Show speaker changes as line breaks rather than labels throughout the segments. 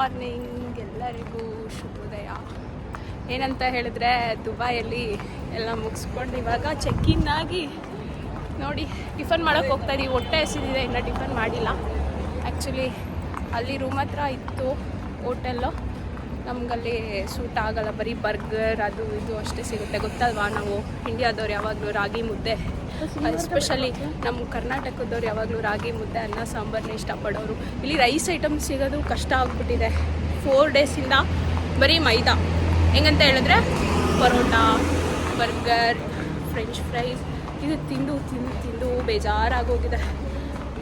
Morning ಎಲ್ಲರಿಗೂ ಶುಭೋದಯ. ಏನಂತ ಹೇಳಿದ್ರೆ ದುಬೈಯಲ್ಲಿ ಎಲ್ಲ ಮುಗಿಸ್ಕೊಂಡು ಇವಾಗ ಚೆಕ್ ಇನ್ ಆಗಿ ನೋಡಿ ಟಿಫನ್ ಮಾಡೋಕ್ಕೆ ಹೋಗ್ತಾ ಇದ್ದೀವಿ. ಹೊಟ್ಟೆ ಹಸಿದಿದೆ, ಇನ್ನೂ ಟಿಫನ್ ಮಾಡಿಲ್ಲ. ಆ್ಯಕ್ಚುಲಿ ಅಲ್ಲಿ ರೂಮ್ ಹತ್ರ ಇತ್ತು ಹೋಟೆಲ್ಲು, ನಮಗಲ್ಲಿ ಸೂಟ್ ಆಗಲ್ಲ, ಬರೀ ಬರ್ಗರ್ ಅದು ಇದು ಅಷ್ಟೇ ಸಿಗುತ್ತೆ. ಗೊತ್ತಲ್ವಾ, ನಾವು ಇಂಡಿಯಾದವ್ರು ಯಾವಾಗಲೂ ರಾಗಿ ಮುದ್ದೆ, ಎಸ್ಪೆಷಲಿ ನಮ್ಮ ಕರ್ನಾಟಕದವ್ರು ಯಾವಾಗಲೂ ರಾಗಿ ಮುದ್ದೆ ಅನ್ನ ಸಾಂಬಾರನ್ನ ಇಷ್ಟಪಡೋರು. ಇಲ್ಲಿ ರೈಸ್ ಐಟಮ್ ಸಿಗೋದು ಕಷ್ಟ ಆಗ್ಬಿಟ್ಟಿದೆ 4 ಡೇಸಿಂದ. ಬರೀ ಮೈದಾ. ಹೆಂಗಂತ ಹೇಳಿದ್ರೆ ಪರೋಟ, ಬರ್ಗರ್, ಫ್ರೆಂಚ್ ಫ್ರೈಸ್ ಇದು ತಿಂದು ತಿಂದು ತಿಂದು ಬೇಜಾರಾಗೋಗಿದೆ.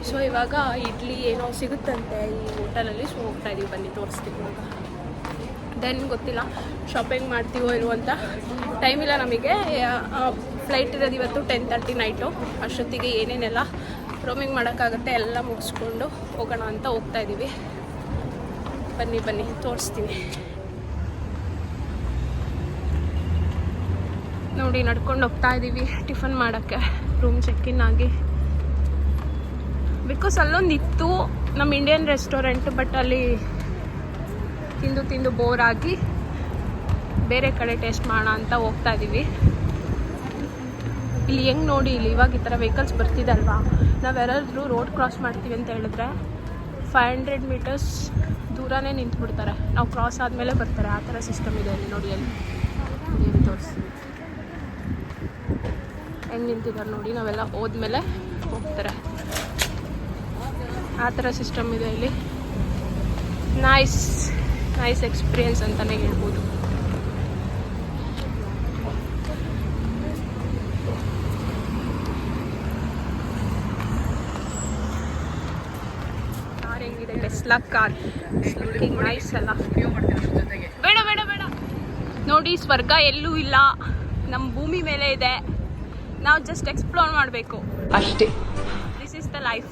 ಸೊ ಇವಾಗ ಇಡ್ಲಿ ಏನೋ ಸಿಗುತ್ತಂತೆ ಈ ಹೋಟೆಲಲ್ಲಿ. ಸೊ ಹೋಗ್ತಾ ಇದೀವಿ, ಬನ್ನಿ ತೋರಿಸ್ತೀವಿ ಇವಾಗ. ದೆನ್ ಗೊತ್ತಿಲ್ಲ ಶಾಪಿಂಗ್ ಮಾಡ್ತೀವೋ ಇಲ್ವೋ ಅಂತ. ಟೈಮ್ ಇಲ್ಲ ನಮಗೆ. ಫ್ಲೈಟ್ ಇರೋದು ಇವತ್ತು 10:30 ನೈಟು. ಅಷ್ಟೊತ್ತಿಗೆ ಏನೇನೆಲ್ಲ ರೋಮಿಂಗ್ ಮಾಡೋಕ್ಕಾಗುತ್ತೆ ಎಲ್ಲ ಮುಗಿಸ್ಕೊಂಡು ಹೋಗೋಣ ಅಂತ ಹೋಗ್ತಾ ಇದ್ದೀವಿ. ಬನ್ನಿ ಬನ್ನಿ ತೋರಿಸ್ತೀನಿ. ನೋಡಿ ನಡ್ಕೊಂಡು ಹೋಗ್ತಾ ಇದ್ದೀವಿ ಟಿಫನ್ ಮಾಡೋಕ್ಕೆ, ರೂಮ್ ಚೆಕ್ ಇನ್ ಆಗಿ. ಬಿಕಾಸ್ ಅಲ್ಲೊಂದಿತ್ತು ನಮ್ಮ ಇಂಡಿಯನ್ ರೆಸ್ಟೋರೆಂಟ್, ಬಟ್ ಅಲ್ಲಿ ತಿಂದು ತಿಂದು ಬೋರ್ ಆಗಿ ಬೇರೆ ಕಡೆ ಟೇಸ್ಟ್ ಮಾಡೋಣ ಅಂತ ಹೋಗ್ತಾ ಇದ್ದೀವಿ. ಇಲ್ಲಿ ಹೆಂಗೆ ನೋಡಿ, ಇಲ್ಲಿ ಇವಾಗ ಈ ಥರ ವೆಹಿಕಲ್ಸ್ ಬರ್ತಿದೆ ಅಲ್ವಾ, ನಾವು ಯಾರಾದರೂ ರೋಡ್ ಕ್ರಾಸ್ ಮಾಡ್ತೀವಿ ಅಂತ ಹೇಳಿದ್ರೆ 500 ಮೀಟರ್ಸ್ ದೂರನೇ ನಿಂತ್ಬಿಡ್ತಾರೆ. ನಾವು ಕ್ರಾಸ್ ಆದಮೇಲೆ ಬರ್ತಾರೆ. ಆ ಥರ ಸಿಸ್ಟಮ್ ಇದೆ ಅಲ್ಲಿ. ನೋಡಿ ಅಲ್ಲಿ ತೋರಿಸಿ ಹೆಂಗೆ ನಿಂತಿದ್ದಾರೆ ನೋಡಿ. ನಾವೆಲ್ಲ ಹೋದ್ಮೇಲೆ ಹೋಗ್ತಾರೆ. ಆ ಥರ ಸಿಸ್ಟಮ್ ಇದೆ ಇಲ್ಲಿ. ನೈಸ್ ಎಕ್ಸ್ಪೀರಿಯನ್ಸ್ ಅಂತಲೇ ಹೇಳ್ಬೋದು. ಕಾರ್ ಹೆಂಗಿದೆ? ಟೆಸ್ಲಾ ಕಾರ್, ಲುಕಿಂಗ್ ನೈಸ್ ಅಲ್ಲ? ಬೇಡ ಬೇಡ ಬೇಡ. ನೋಡಿ ಸ್ವರ್ಗ ಎಲ್ಲೂ ಇಲ್ಲ, ನಮ್ಮ ಭೂಮಿ ಮೇಲೆ ಇದೆ. ನಾವು ಜಸ್ಟ್ ಎಕ್ಸ್ಪ್ಲೋರ್ ಮಾಡಬೇಕು ಅಷ್ಟೇ. This is the life.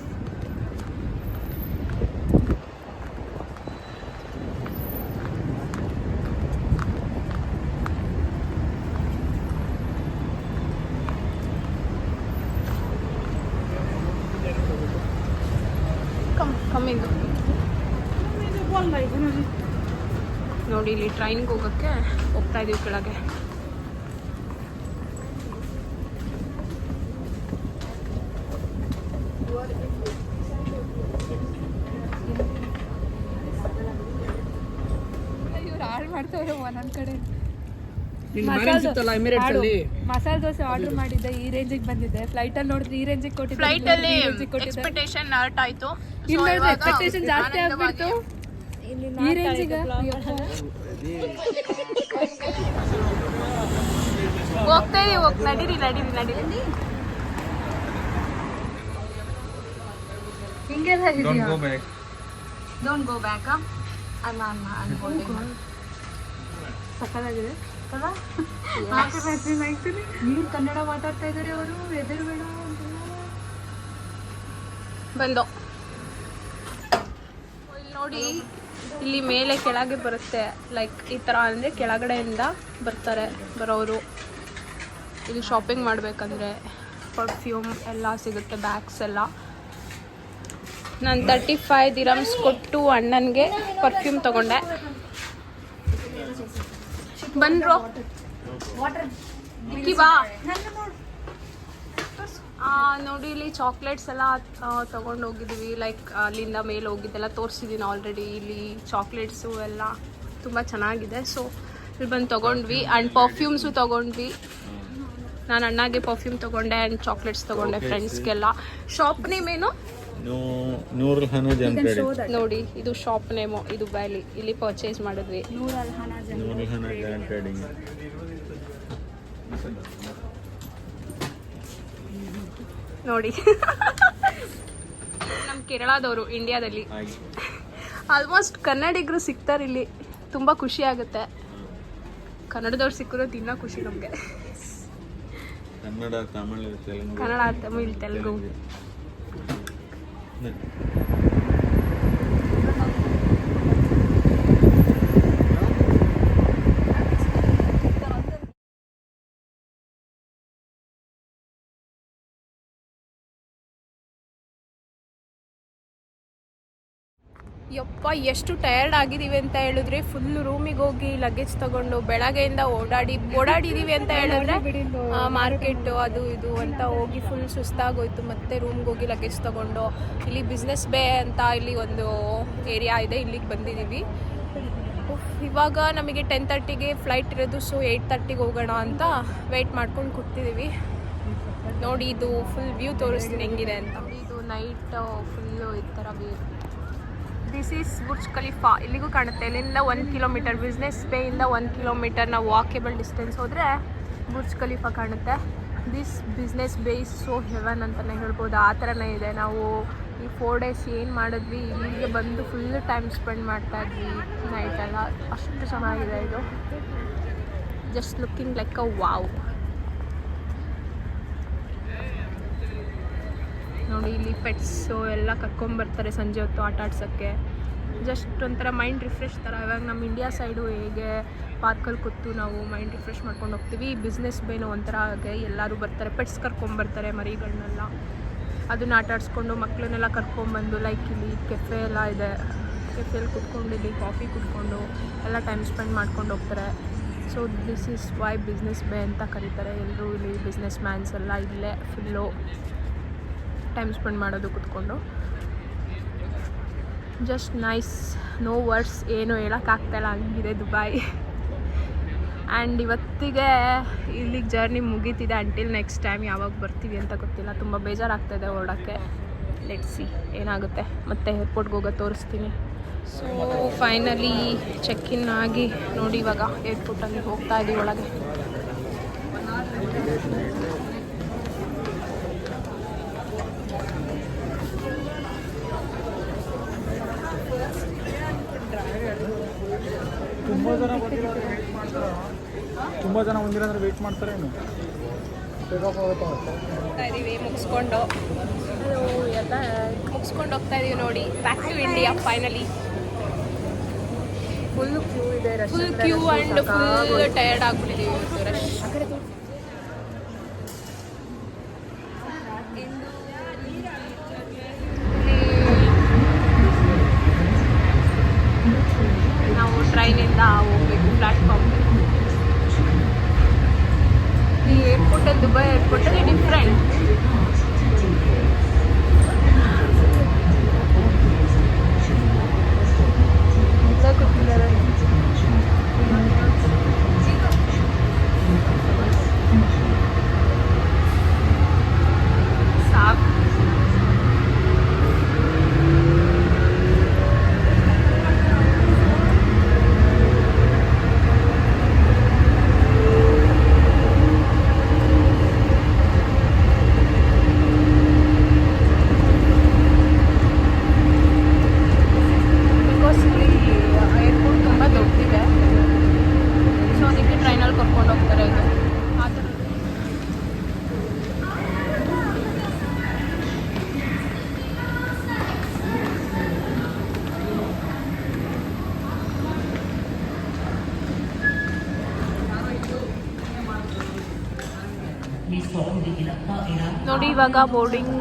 Coming ನೋಡಿ, ಇಲ್ಲಿ ಟ್ರೈನ್ಗೆ ಹೋಗೋಕ್ಕೆ ಹೋಗ್ತಾ ಇದೀವಿ ಕೆಳಗೆ. ಇವ್ರು ಹಾಳು ಮಾಡ್ತವ್ರೆ ಒಂದೊಂದು ಕಡೆ. ಮಸಾಲೆ ದೋಸೆ ಆರ್ಡರ್ ಮಾಡಿದ್ದೆ, ಈ ರೇಂಜಿಗೆ ಬಂದಿದೆ. ಫ್ಲೈಟಲ್ಲಿ ನೋಡಿದ್ರೆ ಈ ರೇಂಜಿಗೆ ಕೊಟ್ಟಿದ್ದೆ. ಫ್ಲೈಟಲ್ಲಿ ಎಕ್ಸ್ಪೆಕ್ಟೇಷನ್ ಹರ್ಟ್ ಆಯಿತು. ಎಕ್ಸ್ಪೆಕ್ಟೇಷನ್ ಜಾಸ್ತಿ ಆಗ್ಬಿಡ್ತು ಈ ರೇಂಜಿಗೆ. ಹೋಗ್ತಾ ಇದೀವಿ, ನಡೀರಿ ನಡೀರಿ ನಡೀರಿ. ಹಿಂಗೆಲ್ಲ ಡೋಂಟ್ ಗೋ ಬ್ಯಾಕ್. ಸಕ್ಕತ್ತಾಗಿದೆ. ನೀರು ಕನ್ನಡ ಮಾತಾಡ್ತಾ ಇದ್ದಾರೆ ಅವರು. ಎದುರು ಬೇಡ ಬಂದು ಇಲ್ಲಿ ನೋಡಿ, ಇಲ್ಲಿ ಮೇಲೆ ಕೆಳಗೆ ಬರುತ್ತೆ. ಲೈಕ್ ಈ ಥರ ಅಂದರೆ ಕೆಳಗಡೆಯಿಂದ ಬರೋರು. ಇಲ್ಲಿ ಶಾಪಿಂಗ್ ಮಾಡಬೇಕಂದ್ರೆ ಪರ್ಫ್ಯೂಮ್ ಎಲ್ಲ ಸಿಗುತ್ತೆ, ಬ್ಯಾಗ್ಸ್ ಎಲ್ಲ. ನಾನು 35 ದಿರಮ್ಸ್ ಕೊಟ್ಟು ಅಣ್ಣನಿಗೆ ಪರ್ಫ್ಯೂಮ್ ತೊಗೊಂಡೆ. ಬಂದ್ರು ಬಾ. ನೋಡಿ ಇಲ್ಲಿ ಚಾಕ್ಲೇಟ್ಸ್ ಎಲ್ಲ ತೊಗೊಂಡು ಹೋಗಿದ್ದೀವಿ. ಲೈಕ್ ಅಲ್ಲಿಂದ ಮೇಲೆ ಹೋಗಿದ್ದೆಲ್ಲ ತೋರಿಸಿದ್ದೀನಿ ಆಲ್ರೆಡಿ. ಇಲ್ಲಿ ಚಾಕ್ಲೇಟ್ಸು ಎಲ್ಲ ತುಂಬ ಚೆನ್ನಾಗಿದೆ. ಸೊ ಇಲ್ಲಿ ಬಂದು ತೊಗೊಂಡ್ವಿ. ಆ್ಯಂಡ್ ಪರ್ಫ್ಯೂಮ್ಸು ತೊಗೊಂಡ್ವಿ. ನಾನು ಅಣ್ಣಗೆ ಪರ್ಫ್ಯೂಮ್ ತೊಗೊಂಡೆ ಆ್ಯಂಡ್ ಚಾಕ್ಲೇಟ್ಸ್ ತೊಗೊಂಡೆ ಫ್ರೆಂಡ್ಸ್ಗೆಲ್ಲ. ಶಾಪ್ ನೇಮ್ ಏನು? ನೋಡಿ, ಇದು ಶಾಪ್ ನೇಮು. ಇದು ಬ್ಯಾಲಿ. ಇಲ್ಲಿ ಪರ್ಚೇಸ್ ಮಾಡಿದ್ವಿ. ನೋಡಿ ನಮ್ಮ ಕೇರಳದವರು ಇಂಡಿಯಾದಲ್ಲಿ. ಆಲ್ಮೋಸ್ಟ್ ಕನ್ನಡಿಗರು ಸಿಗ್ತಾರೆ ಇಲ್ಲಿ. ತುಂಬ ಖುಷಿ ಆಗುತ್ತೆ. ಕನ್ನಡದವ್ರು ಸಿಕ್ಕಿರೋದು ಇನ್ನೂ ಖುಷಿ ನಮಗೆ. ಕನ್ನಡ, ತಮಿಳ್, ತೆಲುಗು. ಯಪ್ಪ ಎಷ್ಟು ಟಯರ್ಡ್ ಆಗಿದ್ದೀವಿ ಅಂತ ಹೇಳಿದ್ರೆ ಫುಲ್ ರೂಮಿಗೆ ಹೋಗಿ ಲಗೇಜ್ ತಗೊಂಡು ಬೆಳಗ್ಗೆಯಿಂದ ಓಡಾಡಿದ್ದೀವಿ ಅಂತ ಹೇಳಿದ್ರೆ ಮಾರ್ಕೆಟು ಅದು ಇದು ಅಂತ ಹೋಗಿ ಫುಲ್ ಸುಸ್ತಾಗೋಯ್ತು. ಮತ್ತೆ ರೂಮ್ಗೆ ಹೋಗಿ ಲಗೇಜ್ ತಗೊಂಡು ಇಲ್ಲಿ ಬಿಸ್ನೆಸ್ ಬೇ ಅಂತ ಇಲ್ಲಿ ಒಂದು ಏರಿಯಾ ಇದೆ, ಇಲ್ಲಿಗೆ ಬಂದಿದ್ದೀವಿ. ಇವಾಗ ನಮಗೆ 10:30ಗೆ ಫ್ಲೈಟ್ ಇರೋದು, ಸೊ 8:30ಗೆ ಹೋಗೋಣ ಅಂತ ವೆಯ್ಟ್ ಮಾಡ್ಕೊಂಡು ಕೂತಿದ್ದೀವಿ. ನೋಡಿ ಇದು ಫುಲ್ ವ್ಯೂ ತೋರಿಸ್ತೀನಿ ಹೆಂಗಿದೆ ಅಂತ. ಇದು ನೈಟ್ ಫುಲ್ಲು ಈ ಥರ view. This is Burj Khalifa. ಇಲ್ಲಿಗೂ ಕಾಣುತ್ತೆ. ಇಲ್ಲಿಂದ 1 ಕಿಲೋಮೀಟರ್, ಬಿಸ್ನೆಸ್ ಬೇಯಿಂದ 1 ಕಿಲೋಮೀಟರ್ ನಾವು ವಾಕೇಬಲ್ ಡಿಸ್ಟೆನ್ಸ್ ಹೋದರೆ ಬುರ್ಜ್ ಖಲೀಫಾ ಕಾಣುತ್ತೆ. This Business Bay is so heaven ಅಂತಲೇ ಹೇಳ್ಬೋದು. ಆ ಥರನೇ ಇದೆ. ನಾವು ಈ 4 days ಏನು ಮಾಡಿದ್ವಿ, ಇಲ್ಲಿಗೆ ಬಂದು ಫುಲ್ ಟೈಮ್ ಸ್ಪೆಂಡ್ ಮಾಡ್ತಾಯಿದ್ವಿ ನೈಟೆಲ್ಲ. ಅಷ್ಟು ಚೆನ್ನಾಗಿದೆ ಇದು. Just looking like a wow. ನೋಡಿ ಇಲ್ಲಿ ಪೆಟ್ಸು ಎಲ್ಲ ಕರ್ಕೊಂಬರ್ತಾರೆ ಸಂಜೆ ಹೊತ್ತು ಆಟ ಆಡ್ಸೋಕ್ಕೆ. ಜಸ್ಟ್ ಒಂಥರ ಮೈಂಡ್ ರಿಫ್ರೆಶ್ ಥರ. ಇವಾಗ ನಮ್ಮ ಇಂಡಿಯಾ ಸೈಡು ಹೇಗೆ ಪಾರ್ಕಲ್ಲಿ ಕೂತು ನಾವು ಮೈಂಡ್ ರಿಫ್ರೆಶ್ ಮಾಡ್ಕೊಂಡು ಹೋಗ್ತೀವಿ, ಬಿಸ್ನೆಸ್ ಬೇನೋ ಒಂಥರ ಹಾಗೆ ಎಲ್ಲರೂ ಬರ್ತಾರೆ, ಪೆಟ್ಸ್ ಕರ್ಕೊಂಬರ್ತಾರೆ ಮರಿಗಳನ್ನೆಲ್ಲ. ಅದನ್ನ ಆಟ ಆಡಿಸ್ಕೊಂಡು ಮಕ್ಕಳನ್ನೆಲ್ಲ ಕರ್ಕೊಂಬಂದು ಲೈಕ್ ಇಲ್ಲಿ ಕೆಫೆ ಎಲ್ಲ ಇದೆ, ಕೆಫೆಯಲ್ಲಿ ಕುತ್ಕೊಂಡು ಇಲ್ಲಿ ಕಾಫಿ ಕುತ್ಕೊಂಡು ಎಲ್ಲ ಟೈಮ್ ಸ್ಪೆಂಡ್ ಮಾಡ್ಕೊಂಡು ಹೋಗ್ತಾರೆ. So this is why Business Bay ಅಂತ ಕರೀತಾರೆ. ಎಲ್ಲರೂ ಇಲ್ಲಿ ಬಿಸ್ನೆಸ್ ಮ್ಯಾನ್ಸ್ ಎಲ್ಲ ಇಲ್ಲೇ ಫುಲ್ಲು ಟೈಮ್ ಸ್ಪೆಂಡ್ ಮಾಡೋದು ಕೂತ್ಕೊಂಡು. ಜಸ್ಟ್ ನೈಸ್, ನೋ ವರ್ಡ್ಸ್, ಏನು ಹೇಳೋಕ್ಕಾಗ್ತಾಯಿಲ್ಲ, ಹಂಗಿದೆ ದುಬೈ. ಆ್ಯಂಡ್ ಇವತ್ತಿಗೆ ಇಲ್ಲಿಗೆ ಜರ್ನಿ ಮುಗೀತಿದೆ. ಅಂಟಿಲ್ ನೆಕ್ಸ್ಟ್ ಟೈಮ್ ಯಾವಾಗ ಬರ್ತೀವಿ ಅಂತ ಗೊತ್ತಿಲ್ಲ. ತುಂಬ ಬೇಜಾರಾಗ್ತಾಯಿದೆ ಹೊರಡೋಕ್ಕೆ. ಲೆಟ್ಸ್ ಸಿ ಏನಾಗುತ್ತೆ. ಮತ್ತೆ ಏರ್ಪೋರ್ಟ್ಗೆ ಹೋಗೋ ತೋರಿಸ್ತೀನಿ. ಸೊ ಫೈನಲಿ ಚೆಕ್ ಇನ್ ಆಗಿ ನೋಡಿ ಇವಾಗ ಏರ್ಪೋರ್ಟಲ್ಲಿ ಹೋಗ್ತಾ ಇದ್ದೀವಿ ಒಳಗೆ.
ತುಂಬ ಜನ ಒಂದಿನ ಅಂದರೆ ವೆಯ್ಟ್ ಮಾಡ್ತಾರೆ. ಏನು
ಹೋಗ್ತಾ ಇದ್ದೀವಿ ಮುಗಿಸ್ಕೊಂಡು, ಎಲ್ಲ ಮುಗಿಸ್ಕೊಂಡು ಹೋಗ್ತಾ ಇದ್ದೀವಿ. ನೋಡಿ back to India finally.
Full queue ಇದೆ,
full queue and full tired ಆಗಿಬಿಟ್ಟಿದ್ದೀವಿ ಇವತ್ತು. ರಶ್ ನಾವು ಟ್ರೈನಿಂದ ಹೋಗ್ಬೇಕು ಪ್ಲ್ಯಾಟ್ಫಾರ್ಮ್ಗೆ. ಈ ಏರ್ಪೋರ್ಟಲ್ಲಿ, ದುಬೈ ಏರ್ಪೋರ್ಟಲ್ಲಿ ಡಿಫ್ರೆಂಟ್. ಎಲ್ಲ ಕೂತಿದ್ದಾರೆ. ಸಾಕು. ಏರ್ಪೋರ್ಟ್ ತುಂಬ ದೊಡ್ಡದಿದೆ, ಸೊ ಅದಕ್ಕೆ ಟ್ರೈನಲ್ಲಿ ಕರ್ಕೊಂಡು ಹೋಗ್ತಾರೆ. ಇದು ಆ ಥರ ನೋಡಿ. ಇವಾಗ ಬೋರ್ಡಿಂಗ್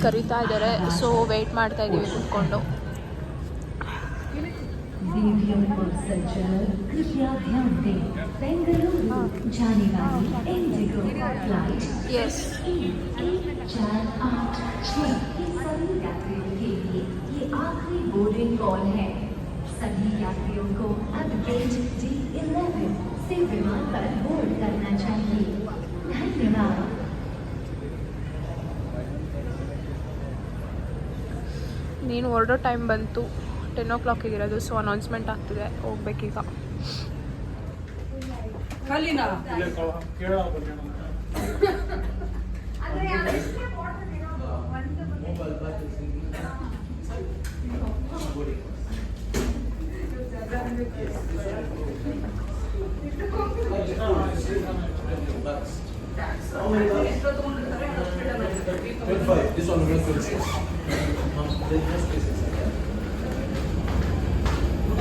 ಕರೀತಾ ಇದ್ದಾರೆ, ಸೊ ವೆಯ್ಟ್ ಮಾಡ್ತಾ ಇದ್ದೀವಿ ಕುತ್ಕೊಂಡು. Yes.
बोर्डिंग कॉल है। सभी यात्रियों को अब गेट D11 से विमान पर बोर्ड करना चाहिए। धन्यवाद।
ನೀನು ಹೊರಡೋ ಟೈಮ್ ಬಂತು, 10 o'clock ಇರೋದು. ಸೊ ಅನೌನ್ಸ್ಮೆಂಟ್ ಆಗ್ತಿದೆ, ಹೋಗ್ಬೇಕೀಗ.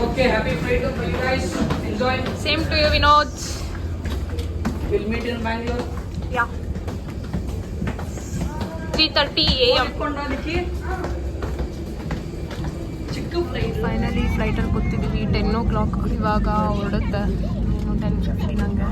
Okay, happy flight for you guys. Enjoy.
Same to you, Vinod.
We'll meet in Bangalore.
Yeah. 3:30 AM.
Konda Nikki.
Finally ಫ್ಲೈಟಲ್ಲಿ ಕೂತಿದ್ದೀವಿ 10 o'clock ಇವಾಗ ಹೊರಡುತ್ತೆ 10:15 ಹಂಗೆ